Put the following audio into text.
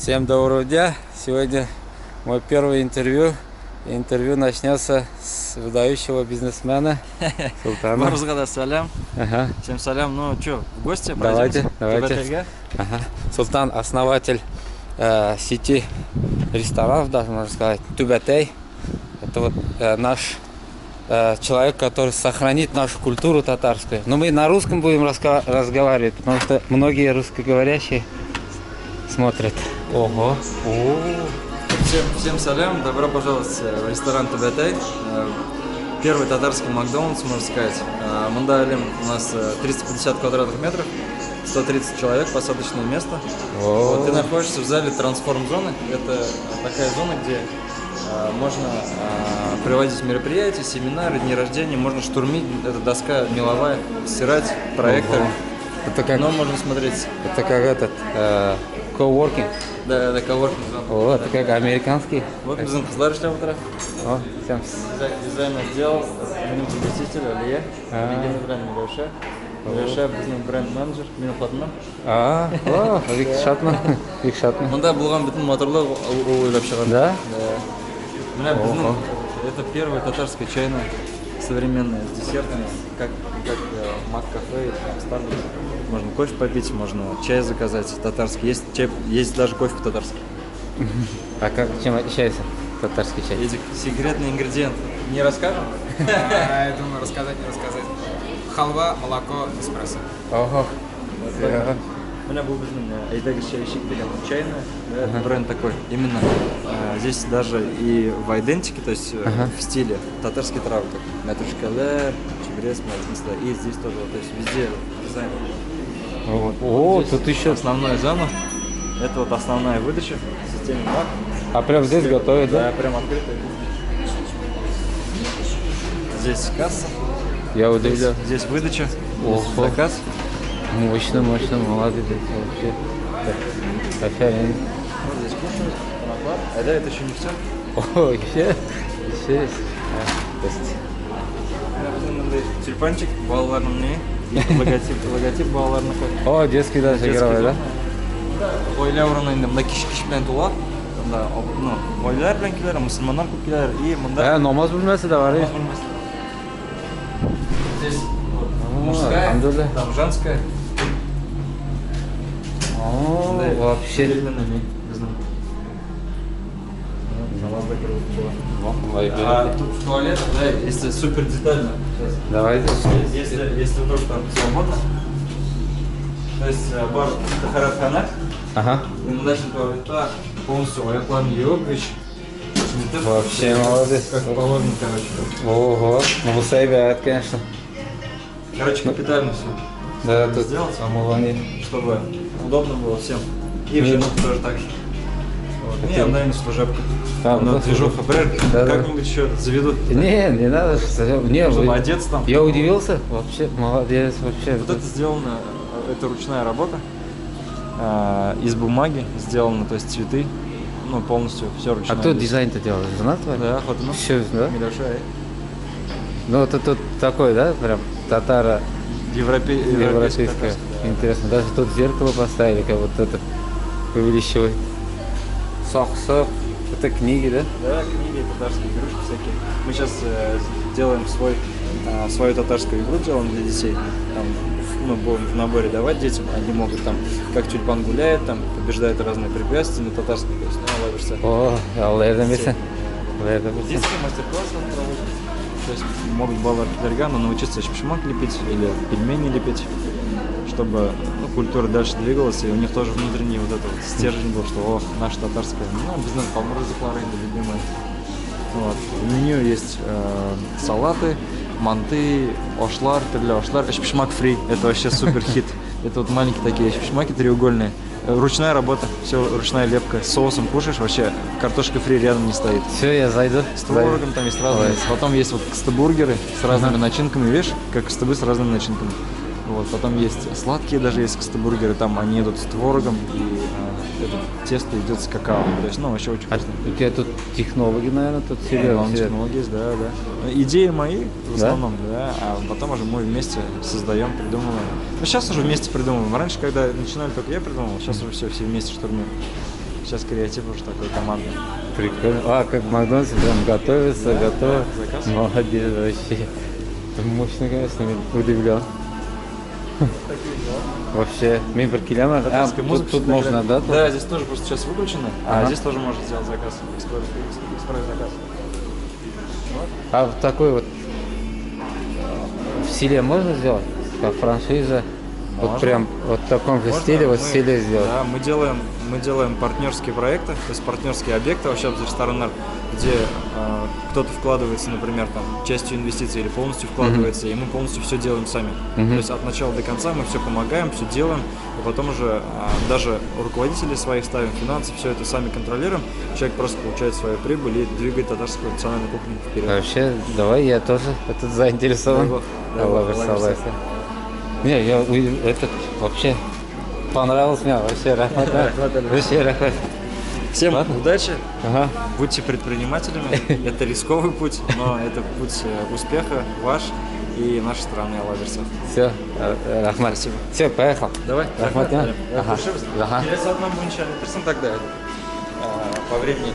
Всем доброго дня! Сегодня мой первое интервью. Интервью начнется с выдающего бизнесмена Султана. Барузгада салям. Ага. Всем салям. Ну что, в гости? Давайте. Ага. Султан основатель сети ресторанов, даже можно сказать, Тубетей. Это вот наш человек, который сохранит нашу культуру татарскую. Но мы на русском будем разговаривать, потому что многие русскоговорящие смотрят. Ого. Всем салям. Добро пожаловать в ресторан Тубетей. Первый татарский Макдональдс, можно сказать. Мандалим у нас 350 квадратных метров, 130 человек, посадочное место. Вот, ты находишься в зале трансформ-зоны. Это такая зона, где можно проводить мероприятия, семинары, дни рождения, можно штурмить, это доска меловая, стирать, проектор. Это как, но можно смотреть. Это как этот coworking. Да, это коворкинг зона. Это как американский. Вот мы қыздар ішлеп отыр. Всем. Дизайн отдел, менің заместитель Алия, легенда бренд Милеша. Милеша біздің бренд менеджер, менің қатыным. Вик Шатман. Мұнда болған бүтін моторлар ол ойлап шығарды. Да? Мына біздің это первая татарская чайная, современная, с десертами, как Мак-кафе, Starbucks. Можно кофе попить, можно чай заказать татарский. Есть даже кофе татарский. А чем отличается татарский чай? Эти секретный ингредиент. Не расскажем? Я думаю, рассказать, не рассказать. Халва, молоко, эспрессо. Ого. У меня был Айдагер чайщик, чайная, бренд такой. Именно здесь даже и в идентике, то есть в стиле татарские травы, как мятрушкалер, чебрец, и здесь тоже, то есть везде дизайн. Вот. Тут еще основная зона. Это вот основная выдача в системе МАК. А прям здесь готовят, да? Да, прям открытая. Здесь касса. Я удивлен. Здесь выдача, здесь заказ. Мощно, молодец вообще. Офигенно. Вот здесь кушают, наклад. А да, это еще не все. О, еще есть. Тюльпанчик, балаларның не? Логотип балаларның. О, детский даже играл, да? Ойлар орнында мына киш белән тула. Мында, ойлар белән киләләр, мусульманнар күп киләләр и мында. Намаз бүлмәсе дә бар. Здесь мужская, там женская. Вообще. А тут в туалет, да, если супер детально. Давайте. Если вдруг там свободно, то есть бар Тахарат-хана, и мы начали туалета полностью аякларны юып, вообще молодец. Как положено, короче. Ого, ну сейвят, конечно. Короче, капитально все. Да, тут сделать, чтобы удобно было всем. И в жену тоже так же. Не, наверное, служебка. Там движуха, как-нибудь еще заведут. Не надо. Чтобы одеться там. Я удивился, вообще, молодец, вообще. Вот это сделано, это ручная работа. Из бумаги сделано, то есть цветы. Ну, полностью все ручное. А кто дизайн-то делал? Жена твоя? Да, Хотуна. Все, да? Милеша. Ну, это тут такой, да, прям татаро... Европейская. Да. Интересно. Даже тут зеркало поставили, как вот это увеличивает. Сок. Это книги, да? Да, книги, татарские игрушки всякие. Мы сейчас делаем свою татарскую игру, делаем для детей. Там, будем в наборе давать детям. Они могут там, как тюльпан гуляет, там побеждает разные препятствия на татарском. То есть, ловишься. Детские мастер-классы проводят. То есть могут баллар педагога научиться шпишмак лепить или пельмени лепить, чтобы культура дальше двигалась, и у них тоже внутренний вот этот стержень был, что наша татарская, бизнес помрузыклары любимые. Вот. В меню есть салаты, манты, ошлар, шпишмак фри, это вообще супер хит. Это вот маленькие такие шпишмаки треугольные. Ручная работа, все ручная лепка. С соусом кушаешь, вообще картошка фри рядом не стоит. Все, я зайду. С творогом там есть разные. Потом есть вот кстебургеры с разными начинками, видишь, как кстебы с разными начинками. Вот, потом есть сладкие, даже есть кстебургеры, там они идут с творогом, и это тесто идет с какао. То есть, вообще очень вкусно. У тебя тут технологии, наверное, тут серьезно. Технологии есть, да. Идеи мои в основном, да, а потом уже мы вместе создаем, придумываем. Сейчас уже вместе придумываем. Раньше, когда начинали, только я придумывал, сейчас уже все вместе штурмим. Сейчас креатив уже такой командный. Прикольно. А, как в Макдональдсе прям готовится, готово. заказ. Молодец вообще. Мощно, конечно, удивлен. Вообще, мен бір келемін. Тут можно, да? тут? Да, здесь тоже просто сейчас выключено, а Ага. здесь тоже можно сделать заказ. Экспресс-заказ. А вот такой вот в селе можно сделать? Как франшиза? Вот Можно. прям вот в таком же Можно? стиле, вот в Мы- селе сделать. Да, мы делаем партнерские проекты, то есть партнерские объекты вообще в ресторанах, где кто-то вкладывается, например, там, частью инвестиций или полностью вкладывается, и мы полностью все делаем сами. То есть от начала до конца мы все помогаем, все делаем, и потом уже даже руководителей своих ставим, финансы, все это сами контролируем. Человек просто получает свою прибыль и двигает татарскую национальную кухню вперед. Вообще, давай я тоже этот заинтересован. Дай бог, Аллах Аллах согласен. Не, я этот вообще понравился мне, вообще рахмат. Вообще рахмат. Всем удачи, Ага. будьте предпринимателями, это рисковый путь, но это путь успеха ваш и нашей страны, Аллах версах. Все, рахмат. Спасибо. Все, поехал. Давай, Рахмат. Ага. Ага. Ага. Келесі атынан бойынша бітірсін тогда по времени.